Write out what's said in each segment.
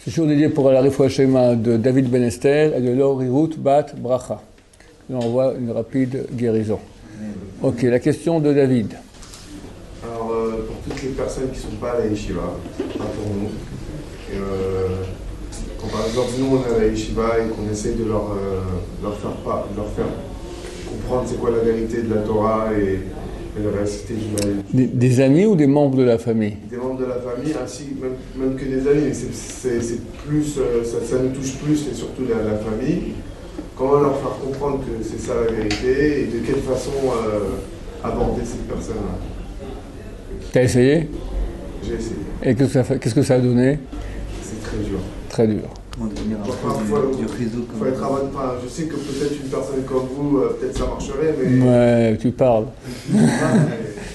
C'est toujours dédié pour la Refoua Shema de David Ben Esther et de Lori Ruth Bat Bracha. Je lui envoie une rapide guérison. Ok, la question de David. Alors, pour toutes les personnes qui ne sont pas à la yeshiva, pas pour nous, quand par exemple nous on est à la yeshiva et qu'on essaye de leur faire comprendre c'est quoi la vérité de la Torah et la réalité judaïque. Des amis ou des membres de la famille? Des membres de la famille, ainsi même que des amis, mais c'est plus, ça nous touche plus et surtout la famille. Comment leur faire comprendre que c'est ça la vérité et de quelle façon aborder cette personne-là? T'as essayé? J'ai essayé. Et qu'est-ce que ça a donné? C'est très dur. Très dur. Faut être avant. Je sais que peut-être une personne comme vous, peut-être ça marcherait, mais... Ouais, tu parles.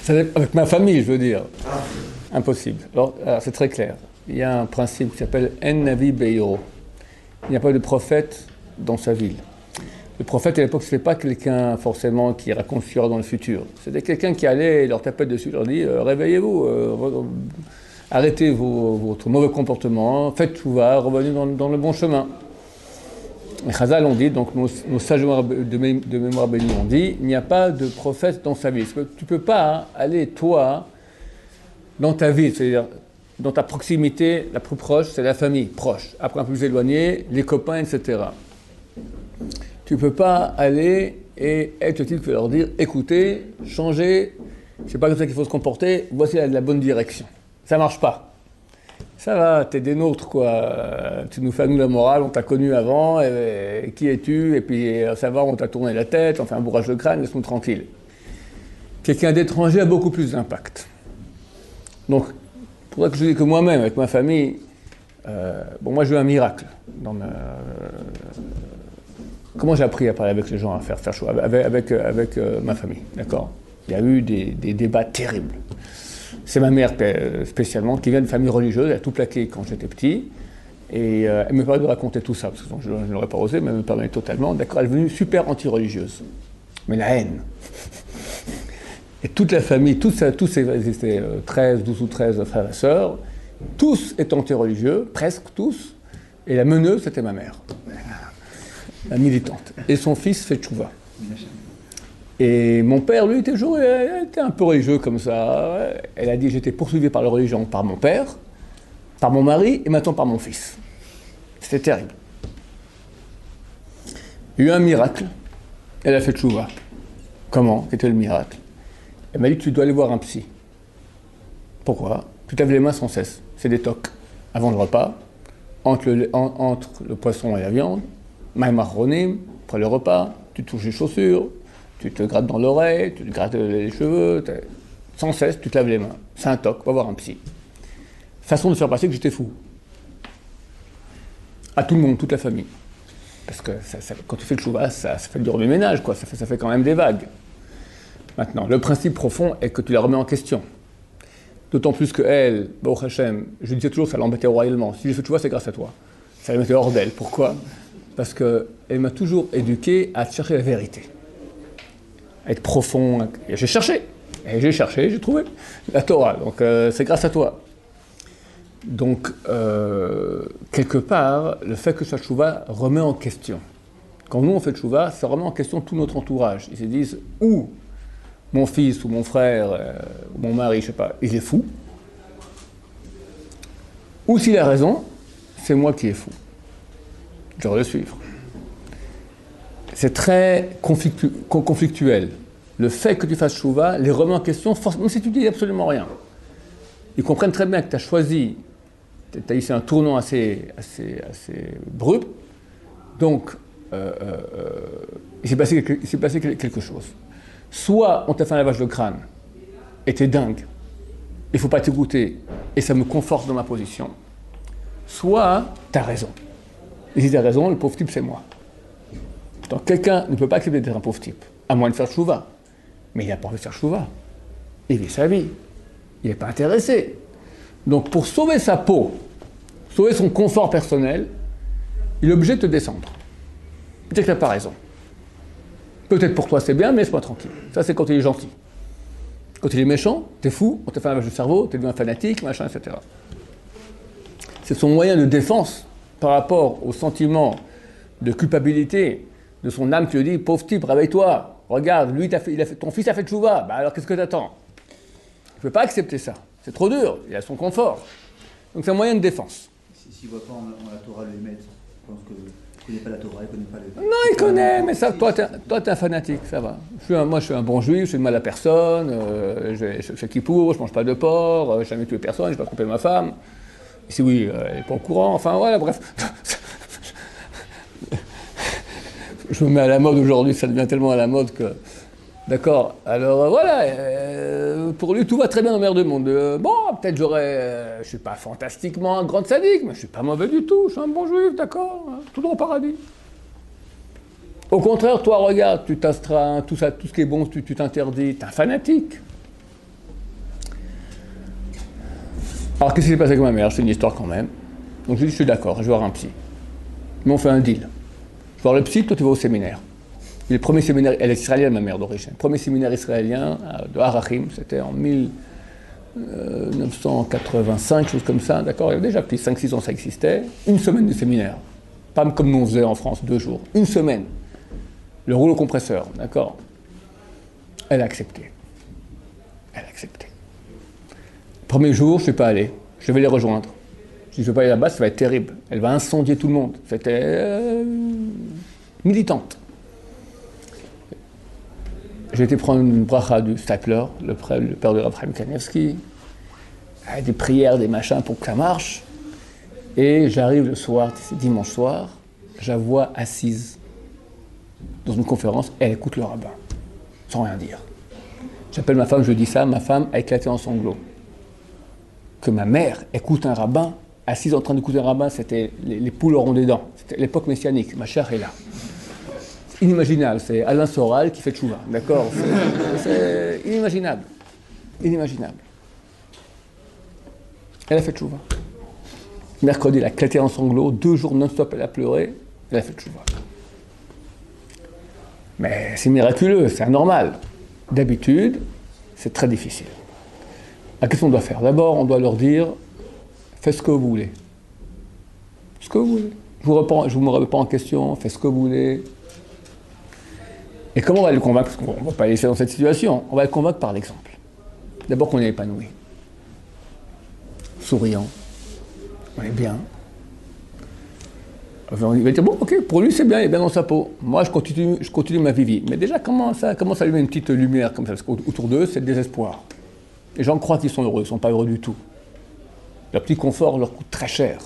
Avec ma famille, je veux dire. Ah. Impossible. Alors, c'est très clair. Il y a un principe qui s'appelle En Navi Beiro. Il n'y a pas de prophète dans sa ville. Le prophète, à l'époque, ce n'était pas quelqu'un forcément qui raconte ce qu'il y aura dans le futur. C'était quelqu'un qui allait leur taper dessus, leur dit réveillez-vous, arrêtez votre mauvais comportement, faites tchouva, revenez dans le bon chemin. Les Chazal ont dit, donc nos sages de mémoire bénie ont dit, il n'y a pas de prophète dans sa ville. Tu ne peux pas aller, toi, dans ta ville, c'est-à-dire dans ta proximité, la plus proche, c'est la famille proche. Après, un peu plus éloigné, les copains, etc. Tu ne peux pas aller et être le type qui va leur dire, écoutez, changez, c'est pas comme ça qu'il faut se comporter, voici la bonne direction. Ça marche pas. Ça va, t'es des nôtres, quoi. Tu nous fais à nous la morale, on t'a connu avant, et qui es-tu? Et puis, ça va, on t'a tourné la tête, on fait un bourrage de crâne, laisse-nous tranquille. Quelqu'un d'étranger a beaucoup plus d'impact. Donc, pour ça que je dis que moi-même, avec ma famille, moi j'ai eu un miracle. Comment j'ai appris à parler avec les gens, à faire choix avec ma famille, d'accord? Il y a eu des débats terribles. C'est ma mère spécialement, qui vient d'une famille religieuse, elle a tout plaqué quand j'étais petit, et elle me permet de raconter tout ça, parce que je n'aurais pas osé, mais elle me permet totalement, d'accord, elle est devenue super anti-religieuse. Mais la haine. Et toute la famille, tous ils étaient 12 ou 13 frères et sœurs, tous étaient anti-religieux, presque tous, et la meneuse, c'était ma mère, la militante. Et son fils fait tchouva. Et mon père, lui, était un peu religieux comme ça. Elle a dit, j'étais poursuivi par la religion, par mon père, par mon mari, et maintenant par mon fils. C'était terrible. Il y a eu un miracle, elle a fait tchouva. Comment? C'était le miracle. Elle m'a dit, tu dois aller voir un psy. Pourquoi? Tu te laves les mains sans cesse. C'est des tocs. Avant le repas, entre le poisson et la viande, maïmaronim, après le repas, tu touches les chaussures, tu te grattes dans l'oreille, tu te grattes les cheveux, sans cesse, tu te laves les mains. C'est un toc, va voir un psy. Façon de faire passer que j'étais fou. À tout le monde, toute la famille. Parce que quand tu fais le chouva, ça fait du remue-ménage, quoi. Ça fait quand même des vagues. Maintenant, le principe profond est que tu la remets en question. D'autant plus qu'elle, Baruch Hashem, je disais toujours, ça l'embêtait royalement. Si j'ai fait tchouva, c'est grâce à toi. Ça la mettait hors d'elle. Pourquoi? Parce qu'elle m'a toujours éduqué à chercher la vérité. À être profond. Et j'ai cherché, j'ai trouvé la Torah. Donc c'est grâce à toi. Donc, quelque part, le fait que ce soit tchouva remet en question. Quand nous on fait tchouva, ça remet en question tout notre entourage. Ils se disent, ou mon fils, ou mon frère, ou mon mari, je sais pas, il est fou. Ou s'il a raison, c'est moi qui est fou. Je dois le suivre. C'est très conflictuel. Le fait que tu fasses tchouva les remet en question, même si tu dis absolument rien. Ils comprennent très bien que tu as choisi, tu as ici un tournant assez brut, donc il s'est passé quelque chose. Soit on t'a fait un lavage de crâne, et t'es dingue, il ne faut pas t'écouter, et ça me conforte dans ma position. Soit tu as raison. Et si tu as raison, le pauvre type c'est moi. Donc quelqu'un ne peut pas accepter d'être un pauvre type, à moins de faire tchouva. Mais il n'a pas envie de faire tchouva. Il vit sa vie. Il n'est pas intéressé. Donc pour sauver sa peau, sauver son confort personnel, il est obligé de te descendre. Peut-être que tu n'as pas raison. Peut-être pour toi c'est bien, mais laisse-moi tranquille. Ça c'est quand il est gentil. Quand il est méchant, t'es fou, on t'a fait un lavage de cerveau, t'es devenu un fanatique, machin, etc. C'est son moyen de défense par rapport au sentiment de culpabilité de son âme qui lui dit « Pauvre type, réveille-toi, regarde, lui, ton fils a fait tchouva, bah alors qu'est-ce que t'attends ?» Je ne peux pas accepter ça, c'est trop dur, il a son confort. Donc c'est un moyen de défense. S'il ne voit pas en la Torah le Hémet, je pense qu'il ne connaît pas la Torah, il ne connaît pas le... Non, il connaît, mais ça, toi, t'es un fanatique, ça va. Moi, je suis un bon juif, je fais de mal à personne, je fais kippour, je mange pas de porc, je n'ai jamais tué personne, je n'ai pas trompé ma femme. Si oui, elle n'est pas au courant, enfin voilà, bref. Je me mets à la mode aujourd'hui, ça devient tellement à la mode que... D'accord, alors voilà, pour lui tout va très bien dans le meilleur du monde. Bon, peut-être je ne suis pas fantastiquement un grand sadique, mais je ne suis pas mauvais du tout, je suis un bon juif, d'accord, tout dans le paradis. Au contraire, toi, regarde, tu t'astreins, tout ce qui est bon, tu t'interdis, t'es un fanatique. Alors qu'est-ce qui s'est passé avec ma mère? C'est une histoire quand même. Donc je dis, je suis d'accord, je vais voir un psy. Mais on fait un deal. Je vais voir le psy, toi tu vas au séminaire. Le premier séminaire, elle est israélienne, ma mère d'origine. Le premier séminaire israélien de Harachim, c'était en 1985, chose comme ça, d'accord. Il y avait déjà depuis 5-6 ans ça existait. Une semaine de séminaire. Pas comme nous on faisait en France, 2 jours. Une semaine. Le rouleau compresseur, d'accord. Elle a accepté. Elle a accepté. Premier jour, je ne suis pas allé. Je vais les rejoindre. Je dis, je ne vais pas aller là-bas, ça va être terrible. Elle va incendier tout le monde. C'était militante. J'ai été prendre une bracha du Statler, le père de Rav Chaim Kanievski, des prières, des machins pour que ça marche. Et j'arrive le soir, c'est dimanche soir, je la vois assise dans une conférence, elle écoute le rabbin, sans rien dire. J'appelle ma femme, je dis ça, ma femme a éclaté en sanglots. Que ma mère écoute un rabbin, assise en train d'écouter un rabbin, c'était les poules auront des dents. C'était l'époque messianique, ma chère est là. Inimaginable, c'est Alain Soral qui fait tchouva, d'accord, c'est inimaginable, inimaginable. Elle a fait tchouva. Mercredi, elle a éclaté en sanglots, 2 jours non-stop, elle a pleuré, elle a fait tchouva. Mais c'est miraculeux, c'est anormal. D'habitude, c'est très difficile. Alors, qu'est-ce qu'on doit faire? D'abord, on doit leur dire, faites ce que vous voulez. Ce que vous voulez. Je ne vous remets pas en question, faites ce que vous voulez. Et comment on va le convaincre? Parce qu'on ne va pas laisser dans cette situation. On va le convaincre par l'exemple. D'abord qu'on est épanoui. Souriant. On est bien. Enfin, il va dire, bon, ok, pour lui c'est bien, il est bien dans sa peau. Moi, je continue ma vie. Mais déjà, comment ça allume une petite lumière comme ça? Parce qu'autour d'eux, c'est le désespoir. Les gens croient qu'ils sont heureux, ils ne sont pas heureux du tout. Leur petit confort leur coûte très cher.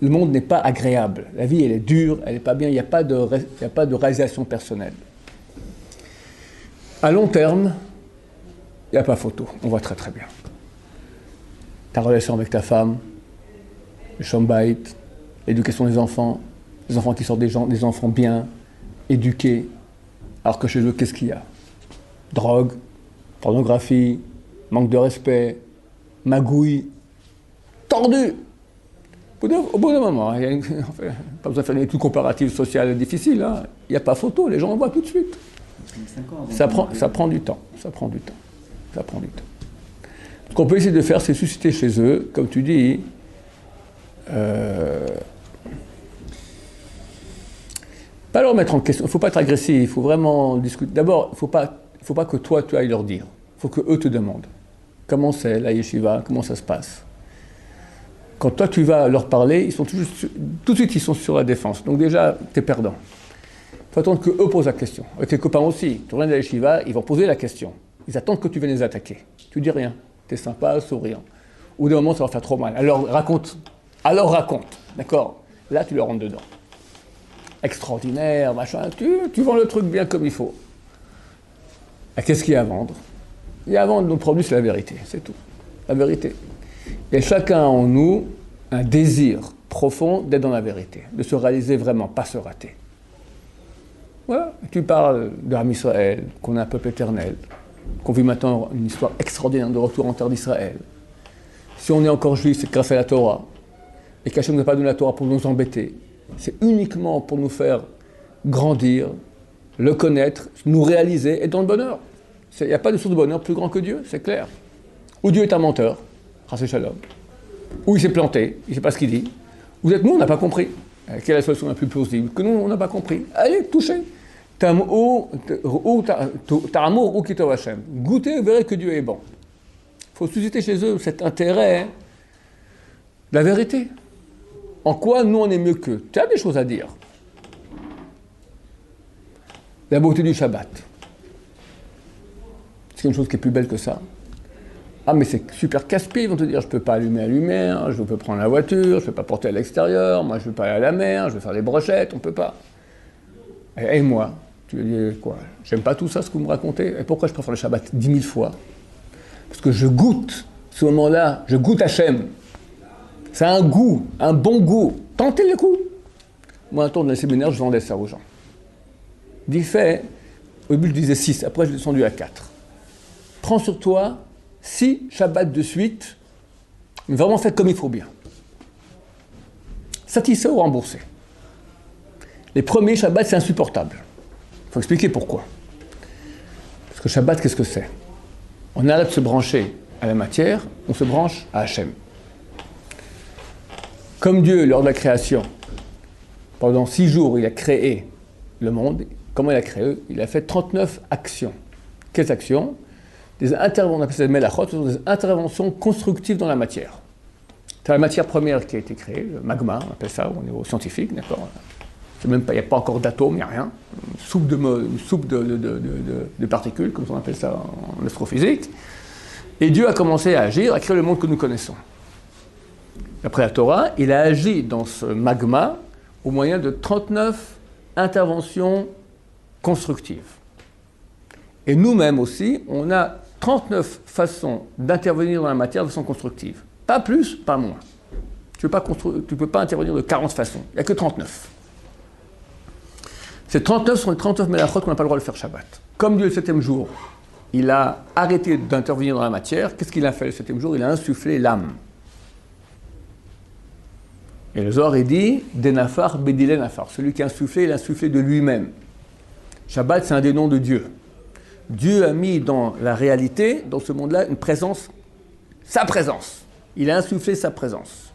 Le monde n'est pas agréable. La vie, elle est dure, elle n'est pas bien, il n'y a pas de réalisation personnelle. À long terme, il n'y a pas photo. On voit très très bien. Ta relation avec ta femme, le shambait, l'éducation des enfants qui sortent des enfants bien, éduqués. Alors que chez eux, qu'est-ce qu'il y a? Drogue, pornographie, manque de respect, magouille, tordu. Au bout d'un moment, il y a pas besoin de faire une étude comparative sociale difficile, hein. Il n'y a pas photo, les gens en voient tout de suite. Ça prend du temps. Ce qu'on peut essayer de faire, c'est susciter chez eux, comme tu dis, pas leur mettre en question, il ne faut pas être agressif, il faut vraiment discuter. D'abord, il ne faut pas que toi, tu ailles leur dire. Il faut qu'eux te demandent. Comment c'est la yeshiva? Comment ça se passe? Quand toi, tu vas leur parler, tout de suite, ils sont sur la défense. Donc déjà, tu es perdant. Il faut attendre qu'eux posent la question. Avec tes copains aussi. Tu reviens de la yeshiva, ils vont poser la question. Ils attendent que tu viennes les attaquer. Tu dis rien. Tu es sympa, souriant. Au bout d'un moment, ça va faire trop mal. Alors raconte. D'accord? Là, tu leur rentres dedans. Extraordinaire, machin. Tu vends le truc bien comme il faut. Et qu'est-ce qu'il y a à vendre? Il y a à vendre, notre produit, c'est la vérité. C'est tout. La vérité. Et chacun en nous un désir profond d'être dans la vérité, de se réaliser vraiment, pas se rater. Voilà, tu parles de Am Israël, qu'on est un peuple éternel, qu'on vit maintenant une histoire extraordinaire de retour en terre d'Israël. Si on est encore juif, c'est grâce à la Torah. Et qu'Hachem n'a pas donné la Torah pour nous embêter. C'est uniquement pour nous faire grandir, le connaître, nous réaliser et dans le bonheur. Il n'y a pas de source de bonheur plus grand que Dieu, c'est clair. Ou Dieu est un menteur. Shalom. ou il s'est planté, il ne sait pas ce qu'il dit. Vous êtes nous, on n'a pas compris. Quelle est la solution la plus plausible? Que nous, on n'a pas compris. Allez, touchez. Ta'amour ou kitov Hashem. Goûtez, vous verrez que Dieu est bon. Il faut susciter chez eux cet intérêt de la vérité. En quoi nous, on est mieux qu'eux? Tu as des choses à dire. La beauté du Shabbat. C'est une chose qui est plus belle que ça. Ah, mais c'est super casse-pied, ils vont te dire, je ne peux pas allumer la lumière, je peux prendre la voiture, je ne peux pas porter à l'extérieur, moi je ne veux pas aller à la mer, je veux faire des brochettes, on ne peut pas. Et moi, tu veux dire quoi? J'aime pas tout ça, ce que vous me racontez. Et pourquoi je préfère le Shabbat 10 000 fois? Parce que je goûte, ce moment-là, je goûte Hachem. C'est un goût, un bon goût. Tentez le coup. Moi, un tour dans les séminaires, je vendais ça aux gens. Dit fait, au début je disais 6, après je l'ai descendu à 4. Prends sur toi 6 Shabbats de suite, mais vraiment faites comme il faut bien. Satisfait ou remboursé. Les premiers Shabbats, c'est insupportable. Il faut expliquer pourquoi. Parce que Shabbat, qu'est-ce que c'est? On arrête de se brancher à la matière, on se branche à Hachem. Comme Dieu, lors de la création, pendant 6 jours, il a créé le monde. Comment il a créé? Il a fait 39 actions. Quelles actions? On appelle ça des melachot, ce sont des interventions constructives dans la matière. C'est la matière première qui a été créée, le magma, on appelle ça au niveau scientifique, d'accord? Il n'y a pas encore d'atomes, il n'y a rien. Une soupe de particules, comme on appelle ça en astrophysique. Et Dieu a commencé à agir, à créer le monde que nous connaissons. Après la Torah, il a agi dans ce magma au moyen de 39 interventions constructives. Et nous-mêmes aussi, on a 39 façons d'intervenir dans la matière de façon constructive. Pas plus, pas moins. Tu ne peux pas intervenir de 40 façons. Il n'y a que 39. Ces 39 sont les 39 melachot qu'on n'a pas le droit de faire Shabbat. Comme Dieu, le 7e jour, il a arrêté d'intervenir dans la matière, qu'est-ce qu'il a fait le 7e jour? Il a insufflé l'âme. Et le Zohar, il dit « Denafar bedile nafar ». Celui qui a insufflé, il a insufflé de lui-même. Shabbat, c'est un des noms de Dieu. Dieu a mis dans la réalité, dans ce monde-là, une présence, sa présence. Il a insufflé sa présence.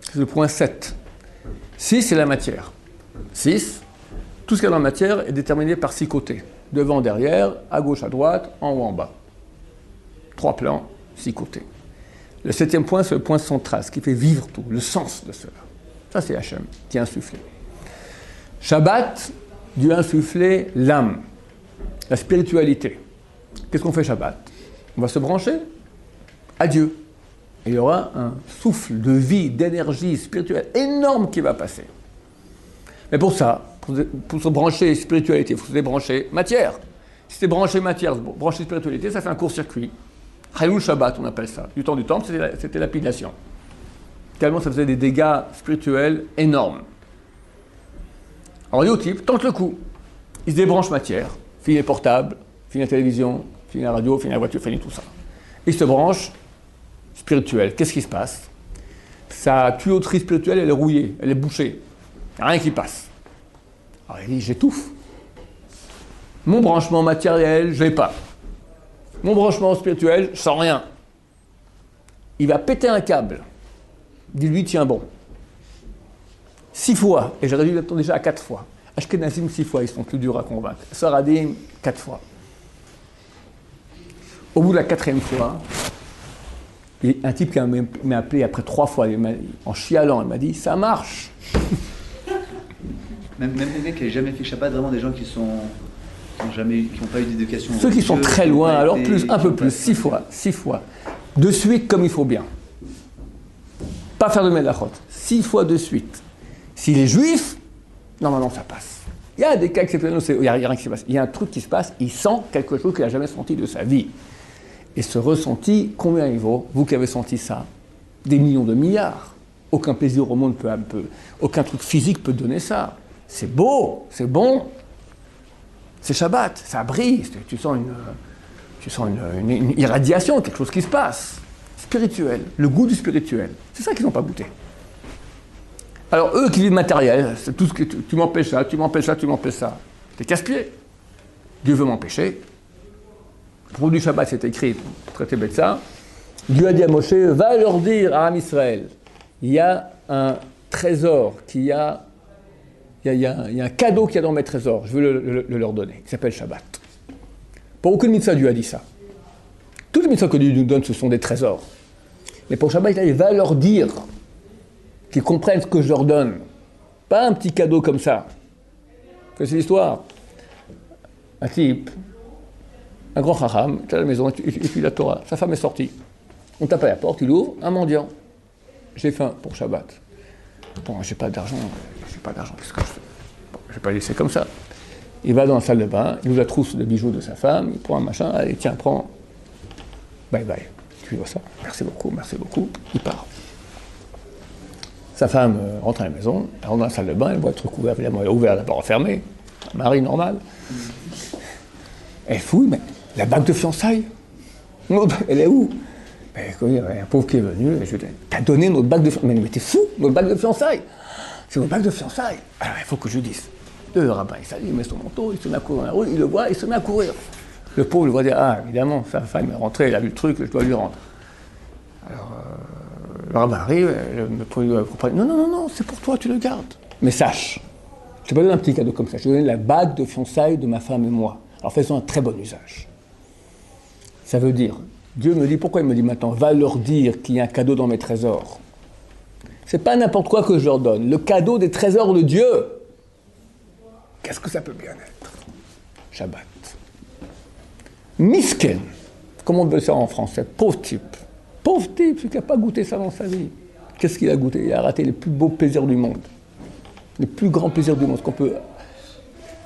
C'est le point 7. 6, c'est la matière. 6, tout ce qu'il y a dans la matière est déterminé par 6 côtés. Devant, derrière, à gauche, à droite, en haut, en bas. 3 plans, 6 côtés. Le 7e point, c'est le point central, ce qui fait vivre tout, le sens de cela. Ça, c'est Hachem qui a insufflé. Shabbat, Dieu a insufflé l'âme, la spiritualité. Qu'est-ce qu'on fait Shabbat? On va se brancher à Dieu. Et il y aura un souffle de vie, d'énergie spirituelle énorme qui va passer. Mais pour ça, pour se brancher spiritualité, il faut se débrancher matière. Si c'est branché matière, branché spiritualité, ça fait un court-circuit. Chayul Shabbat, on appelle ça. Du temps du temple, c'était lapidation. Tellement ça faisait des dégâts spirituels énormes. Alors Youtube tente le coup. Il se débranche matière, finit les portables, finit la télévision, finit la radio, finit la voiture, finit tout ça. Il se branche spirituel. Qu'est-ce qui se passe? Sa tuyauterie spirituelle, elle est rouillée, elle est bouchée. Il n'y a rien qui passe. Alors il dit, j'étouffe. Mon branchement matériel, je ne l'ai pas. Mon branchement spirituel, je sens rien. Il va péter un câble. Dis-lui, tiens bon. 6 fois, et j'aurais dû l'attendre déjà à 4 fois. Ashkenazim 6 fois, ils sont plus durs à convaincre. Saradim 4 fois. Au bout de la 4e fois, il y a un type qui m'a appelé après 3 fois, en chialant, il m'a dit, ça marche. Même des mecs qui n'avaient jamais fait Shabbat, vraiment des gens qui n'ont pas eu d'éducation. Ceux qui sont très loin, alors plus, un peu plus, 6 fois, 6 fois. De suite comme il faut bien. Pas faire de melachot. 6 fois de suite. S'il est juif, normalement ça passe. Il y a des cas exceptionnels, il n'y a rien qui se passe. Il y a un truc qui se passe, il sent quelque chose qu'il n'a jamais senti de sa vie. Et ce ressenti, combien il vaut? Vous qui avez senti ça? Des millions de milliards. Aucun plaisir au monde aucun truc physique peut donner ça. C'est beau, c'est bon. C'est Shabbat, ça brille, tu sens une irradiation, quelque chose qui se passe. Spirituel, le goût du spirituel. C'est ça qu'ils n'ont pas goûté. Alors eux qui vivent matériel, c'est tout ce que tu m'empêches ça, tu m'empêches ça, tu m'empêches ça. T'es casse-pied. Dieu veut m'empêcher. Le propos du Shabbat, c'est écrit, traité bête ça. Dieu a dit à Moshe, va leur dire à Am Israël, il y a un trésor, il y a un cadeau qu'il y a dans mes trésors, je veux le leur donner, il s'appelle Shabbat. Pour aucune mitzvah, Dieu a dit ça. Toutes les mitzvahs que Dieu nous donne, ce sont des trésors. Mais pour Shabbat, il va leur dire qu'ils comprennent ce que je leur donne. Pas un petit cadeau comme ça. Que c'est l'histoire. Un type, un grand chacham, est à la maison, il étudie la Torah. Sa femme est sortie. On tape à la porte, il ouvre, un mendiant. J'ai faim pour Shabbat. Bon, j'ai pas d'argent, qu'est-ce que je fais? Bon, je vais pas laisser comme ça. Il va dans la salle de bain, il ouvre la trousse de bijoux de sa femme, il prend un machin, allez, tiens, prends. Bye bye. Tu vois ça? Merci beaucoup, il part. Sa femme rentre à la maison, elle rentre dans la salle de bain, elle voit le truc ouvert, évidemment, elle a ouvert la porte fermée, un mari normal. Elle fouille, mais la bague de fiançailles, elle est où? Ben, il y a un pauvre qui est venu, et je lui ai dit, t'as donné notre bague de fiançailles? Mais t'es fou, notre bague de fiançailles! C'est notre bague de fiançailles! Alors il faut que je dise. Le rabbin, il s'allume, il met son manteau, il se met à courir dans la rue, il le voit, il se met à courir. Le pauvre, il voit dire, ah, évidemment, sa femme est rentrée, elle a vu le truc, je dois lui rendre. Alors, le rabbin arrive, le propriétaire, non, c'est pour toi, tu le gardes. Mais sache, je t'ai pas donné un petit cadeau comme ça, je t'ai donné la bague de fiançailles de ma femme et moi. Alors faisons un très bon usage. Ça veut dire, Dieu me dit, pourquoi il me dit maintenant, va leur dire qu'il y a un cadeau dans mes trésors. C'est pas n'importe quoi que je leur donne, le cadeau des trésors de Dieu. Qu'est-ce que ça peut bien être? Shabbat. Misken, comment on peut le faire en français? Pauvre type, celui qui n'a pas goûté ça dans sa vie. Qu'est-ce qu'il a goûté? Il a raté les plus beaux plaisirs du monde. Les plus grands plaisirs du monde. Ce qu'on peut...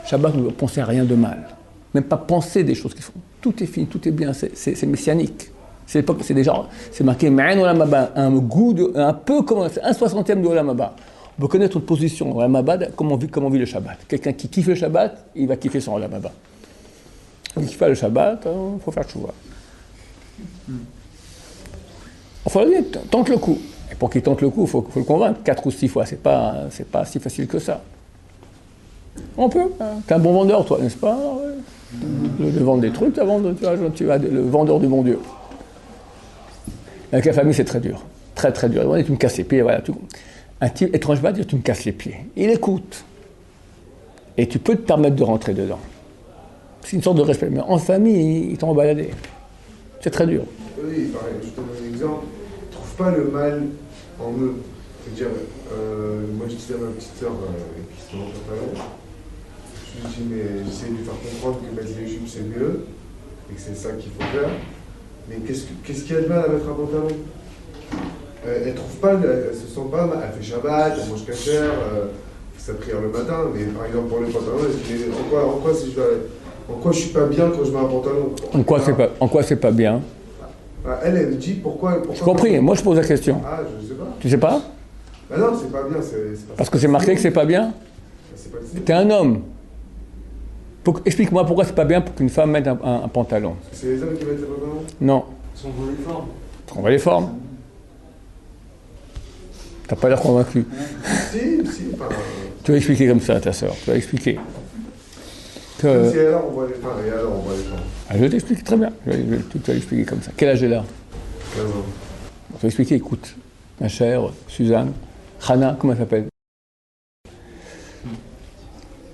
Shabbat ne doit penser à rien de mal. Même pas penser des choses qui font. Tout est fini, tout est bien, c'est messianique. C'est l'époque, c'est marqué Ma'an Olam Haba, un peu comme un 60e de Olam Haba. On peut connaître notre position dans Olam Haba, comment vit le Shabbat. Quelqu'un qui kiffe le Shabbat, il va kiffer son Olam Haba. Quelqu'un qui kiffe pas le Shabbat, il faut faire tchouva. Enfin, tente le coup. Et pour qu'il tente le coup, il faut le convaincre. 4 ou 6 fois, c'est pas si facile que ça. On peut. T'es un bon vendeur, toi, n'est-ce pas? De vendre des trucs, tu vas le vendeur du bon Dieu. Avec la famille, c'est très dur. Très, très dur. Tu me casses les pieds, voilà. Un type étrange va dire, tu me casses les pieds. Il écoute. Et tu peux te permettre de rentrer dedans. C'est une sorte de respect. Mais en famille, ils t'ont baladé. C'est très dur. Oui, pareil, je te donne un exemple. Ils ne trouvent pas le mal en eux. C'est-à-dire, moi je disais à ma petite sœur qui se montre pas là, je lui dis, mais j'essaie de lui faire comprendre que mettre les jupes c'est mieux, et que c'est ça qu'il faut faire. Mais qu'est-ce qu'il y a de mal à mettre un pantalon? Elle ne trouve pas, elle se sent pas mal, elle fait Shabbat, elle mange cachère, sa prière le matin, mais par exemple pour le pantalon, elle se dit, en quoi je suis pas bien quand je mets un pantalon? En quoi c'est pas bien? Elle me dit pourquoi J'ai compris, moi je pose la question. Ah, je sais pas. Tu sais pas? Bah non, c'est pas bien. C'est pas parce que c'est marqué que c'est pas bien? T'es un homme. Explique-moi pourquoi c'est pas bien pour qu'une femme mette un pantalon. C'est les hommes qui mettent les pantalons? Non. Ils sont dans les formes. On va les formes. T'as pas l'air convaincu. Si. Tu vas expliquer comme ça à ta sœur. Tu vas expliquer. Si alors on voit les femmes, et alors on voit les femmes. Ah, je t'explique très bien. Tu vas l'expliquer comme ça. Quel âge est là? 15 ans. Je vais expliquer, écoute. Ma chère Suzanne, Hana, comment elle s'appelle?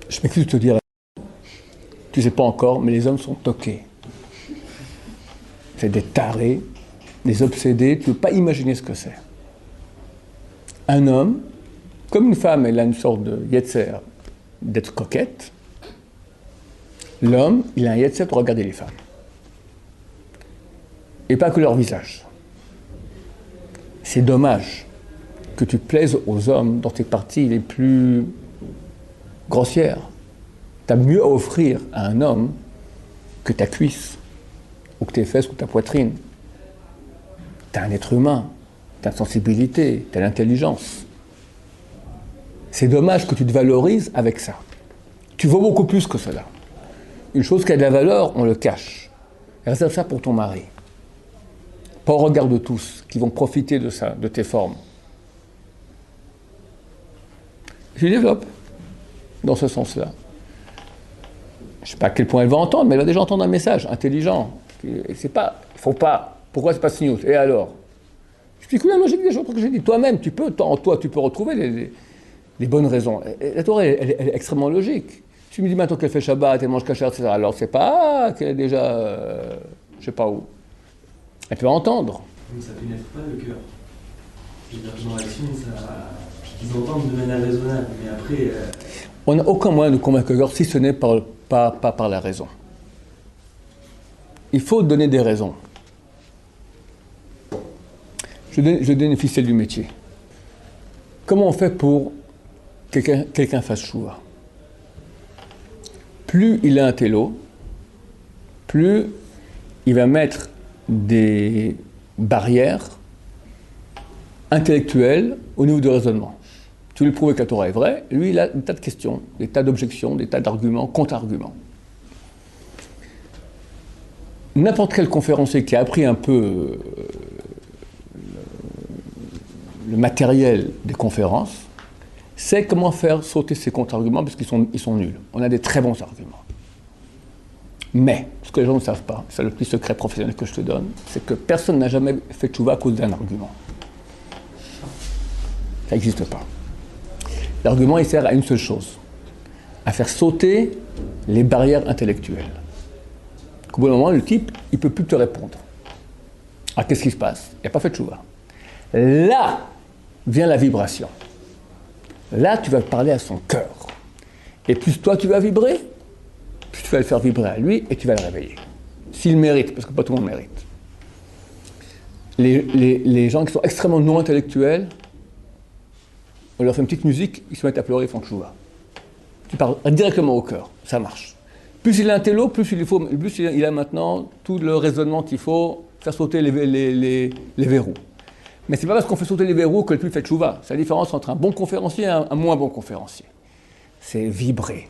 Je m'excuse de te dire, tu sais pas encore, mais les hommes sont toqués. C'est des tarés, des obsédés, tu ne peux pas imaginer ce que c'est. Un homme, comme une femme, elle a une sorte de yetzer d'être coquette, l'homme, il a un yetzer pour regarder les femmes. Et pas que leur visage. C'est dommage que tu plaises aux hommes dans tes parties les plus grossières. Tu as mieux à offrir à un homme que ta cuisse, ou que tes fesses, ou ta poitrine. Tu as un être humain, tu as une sensibilité, tu as l'intelligence. C'est dommage que tu te valorises avec ça. Tu vaux beaucoup plus que cela. Une chose qui a de la valeur, on le cache. Réserve ça pour ton mari. Pas au regard de tous, qui vont profiter de ça, de tes formes. Je développe dans ce sens-là. Je ne sais pas à quel point elle va entendre, mais elle va déjà entendre un message intelligent. Et c'est pas, il ne faut pas Pourquoi c'est pas Tzniut? Et alors? J'explique la logique des choses, parce que j'ai dit, toi-même, en toi, tu peux retrouver les bonnes raisons. Et la Torah, elle est extrêmement logique. Tu me dis maintenant qu'elle fait Shabbat, elle mange kasher, etc. Alors c'est pas qu'elle est déjà, je sais pas où. Elle peut entendre. Mais ça pénètre pas le cœur. Je veux dire, dans l'action, ils entendent de manière raisonnable, mais après... On n'a aucun moyen de convaincre le cœur si ce n'est pas par la raison. Il faut donner des raisons. Je donne une ficelle du métier. Comment on fait pour que quelqu'un fasse chouva? Plus il a un télo, plus il va mettre des barrières intellectuelles au niveau du raisonnement. Tu lui prouves que la Torah est vraie, lui il a des tas de questions, des tas d'objections, des tas d'arguments, contre-arguments. N'importe quel conférencier qui a appris un peu le matériel des conférences sait comment faire sauter ces contre-arguments parce qu'ils sont nuls. On a des très bons arguments. Mais, ce que les gens ne savent pas, c'est le petit secret professionnel que je te donne, c'est que personne n'a jamais fait tchouva à cause d'un argument. Ça n'existe pas. L'argument, il sert à une seule chose, à faire sauter les barrières intellectuelles. Au bout d'un moment, le type, il ne peut plus te répondre. Ah, qu'est-ce qui se passe? Il n'a pas fait tchouva. Là vient la vibration. Là, tu vas parler à son cœur. Et plus toi, tu vas vibrer, plus tu vas le faire vibrer à lui et tu vas le réveiller. S'il mérite, parce que pas tout le monde mérite. Les gens qui sont extrêmement non intellectuels, on leur fait une petite musique, ils se mettent à pleurer, ils font tchouva. Tu parles directement au cœur, ça marche. Plus il a un télo, plus il a maintenant tout le raisonnement qu'il faut faire sauter les verrous. Mais c'est pas parce qu'on fait sauter les verrous que le plus fait tchouva. C'est la différence entre un bon conférencier et un moins bon conférencier. C'est vibrer.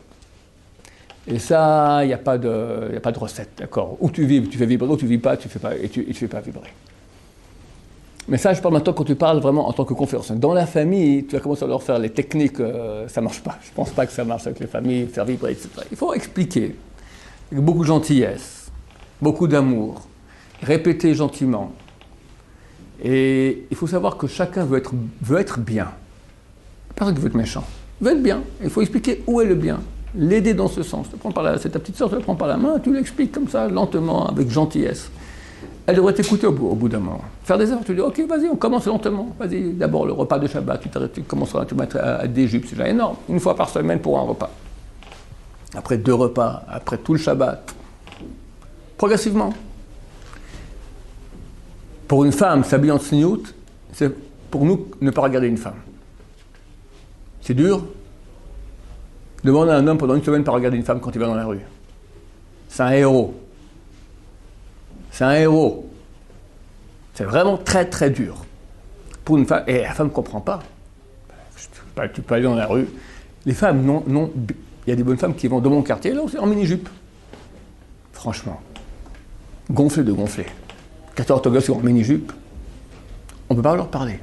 Et ça, il n'y a pas de recette, d'accord? Ou tu vibres, tu fais vibrer, ou tu ne vibres pas, tu ne fais pas vibrer. Mais ça, je parle maintenant quand tu parles vraiment en tant que conférencier. Dans la famille, tu vas commencer à leur faire les techniques, ça ne marche pas. Je ne pense pas que ça marche avec les familles, faire vibrer, etc. Il faut expliquer, avec beaucoup de gentillesse, beaucoup d'amour, répéter gentiment. Et il faut savoir que chacun veut être bien. Personne qui veut être méchant. Il veut être bien. Il faut expliquer où est le bien. L'aider dans ce sens. C'est ta petite sœur, tu la prends par la main, tu l'expliques comme ça, lentement, avec gentillesse. Elle devrait t'écouter au bout d'un moment. Faire des efforts, tu dis, ok, vas-y, on commence lentement. Vas-y, d'abord le repas de Shabbat, tu commenceras, tu mettras à des jupes, c'est déjà énorme. Une fois par semaine pour un repas. Après 2 repas, après tout le Shabbat. Progressivement. Pour une femme, s'habiller en tzniut, c'est pour nous ne pas regarder une femme. C'est dur. Demander à un homme pendant une semaine ne pas regarder une femme quand il va dans la rue. C'est un héros. C'est un héros. C'est vraiment très très dur. Pour une femme, et la femme ne comprend pas. Tu peux aller dans la rue. Les femmes, non. Il y a des bonnes femmes qui vont dans mon quartier, là, c'est en mini-jupe. Franchement. Gonflé de gonfler. 14 orthographes en mini-jupe. On ne peut pas leur parler.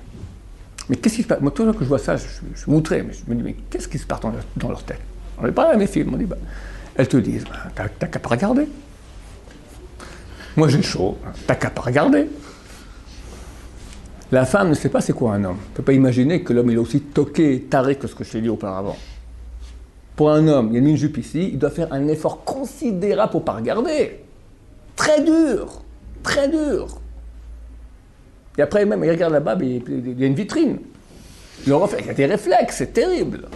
Mais qu'est-ce qui se passe? Moi, toujours que je vois ça, je suis outré. Mais je me dis, mais qu'est-ce qui se passe dans leur tête? On avait parlé à mes filles. On dit, elles te disent, t'as qu'à pas regarder. Moi, j'ai chaud. T'as qu'à pas regarder. La femme ne sait pas c'est quoi un homme. Elle ne peut pas imaginer que l'homme il est aussi toqué, taré que ce que je t'ai dit auparavant. Pour un homme, il y a une jupe ici, il doit faire un effort considérable pour ne pas regarder. Très dur. Très dur. Et après, même, il regarde là-bas, il y a une vitrine. Il y a des réflexes, c'est terrible.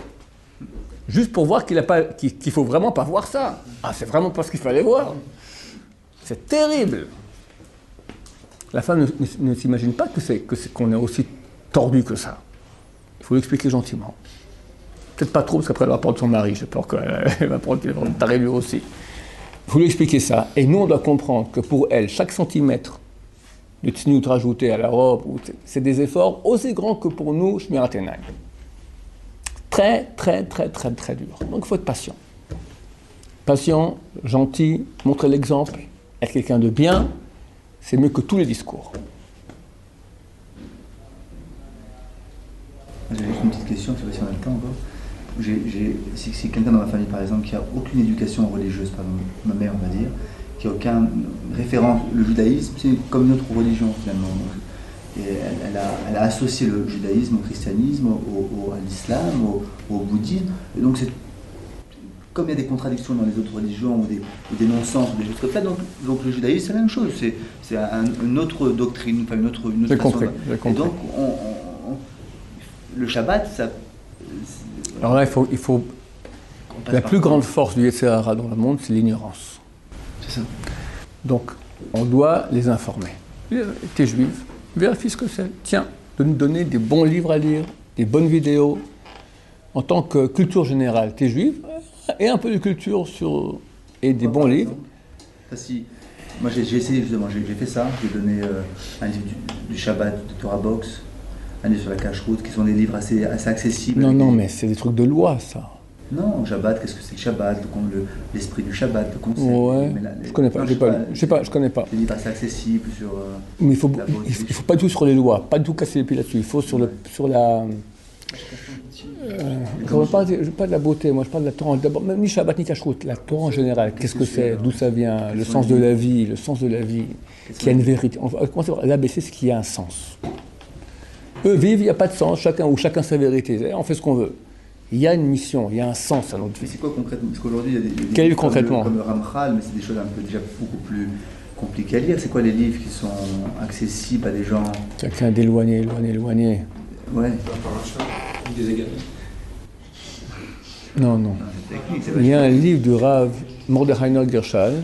Juste pour voir qu'il ne faut vraiment pas voir ça. Ah, c'est vraiment pas ce qu'il fallait voir. C'est terrible. La femme ne s'imagine pas qu'on est aussi tordu que ça. Il faut l'expliquer gentiment. Peut-être pas trop, parce qu'après elle va prendre son mari. J'ai peur qu'elle va prendre qu'il taré lui aussi. Il faut lui expliquer ça. Et nous, on doit comprendre que pour elle, chaque centimètre de tzniut rajouté à la robe, c'est des efforts aussi grands que pour nous, Shmirat Einayim. Très, très, très, très, très dur. Donc il faut être patient. Patient, gentil, montrer l'exemple, être quelqu'un de bien, c'est mieux que tous les discours. J'avais une petite question, je ne sais pas si on a le temps encore. Si c'est quelqu'un dans ma famille, par exemple, qui n'a aucune éducation religieuse, par exemple, ma mère, on va dire, qui a aucun référent. Le judaïsme, c'est comme une autre religion finalement. Et elle a associé le judaïsme au christianisme, à l'islam, au bouddhisme. Et donc comme il y a des contradictions dans les autres religions ou des non-sens ou des choses comme ça, donc le judaïsme c'est la même chose. C'est une autre doctrine, enfin une autre J'ai façon. compris. Et donc le Shabbat, ça. Alors là, il faut la plus grande force du Yetzer Hara dans le monde, c'est l'ignorance. C'est ça. Donc, on doit les informer. T'es juif, vérifie ce que c'est. Tiens, de nous donner des bons livres à lire, des bonnes vidéos. En tant que culture générale, t'es juif, et un peu de culture et des bons livres. Moi, j'ai essayé justement, j'ai fait ça. J'ai donné un livre du Shabbat, de Torah Box, un livre sur la cache-route, qui sont des livres assez accessibles. Non, mais c'est des trucs de loi, ça. Non, Shabbat, qu'est-ce que c'est le Shabbat, l'esprit du Shabbat, le concept. Ouais, je connais pas, je connais pas. Des livres assez accessibles sur. Mais il faut pas du tout sur les lois, pas du tout casser les pieds là-dessus. Il faut sur la. Je parle de la beauté, moi je parle de la Torah, d'abord, même ni Shabbat ni Kashrut, la Torah en général, qu'est-ce que c'est, d'où ça vient, le sens de la vie, qu'il y a une vérité. On va commencer par l'ABC, ce qui a un sens. Eux vivent, il n'y a pas de sens, chacun sa vérité, on fait ce qu'on veut. Il y a une mission, il y a un sens à notre vie. Mais c'est quoi concrètement? Parce qu'aujourd'hui, il y a des Quel livres concrètement comme le Ramchal, mais c'est des choses un peu déjà beaucoup plus compliquées à lire. C'est quoi les livres qui sont accessibles à des gens? Quelqu'un d'éloigné. Ouais. Des égarés. Non. Il y a un livre du Rav Mordechai Noach Gershal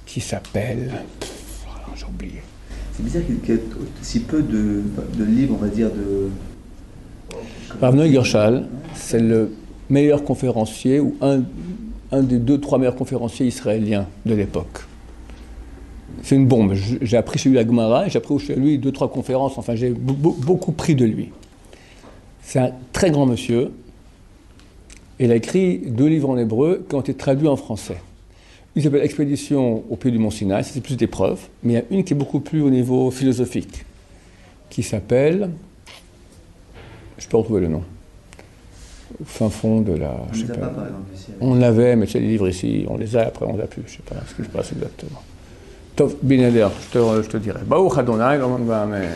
qui s'appelle... j'ai oublié. C'est bizarre qu'il y ait si peu de livres, on va dire, de... Rav Noach Gershal, c'est le meilleur conférencier, ou un des 2-3 meilleurs conférenciers israéliens de l'époque. C'est une bombe. J'ai appris chez lui la Gemara, et j'ai appris chez lui 2-3 conférences, enfin j'ai beaucoup pris de lui. C'est un très grand monsieur. Il a écrit 2 livres en hébreu qui ont été traduits en français. Une s'appelle Expédition au pied du Mont Sinaï, c'est plus des preuves, mais il y a une qui est beaucoup plus au niveau philosophique, qui s'appelle, je peux retrouver le nom, au fin fond de la... On ne les a pas, par exemple, ici. On l'avait, mais tu sais, les livres ici, on les a, après on ne les a plus, je ne sais pas ce qui se passe exactement. Tov, Binader, je te dirai. Baruch Adonai, l'homme va, mais...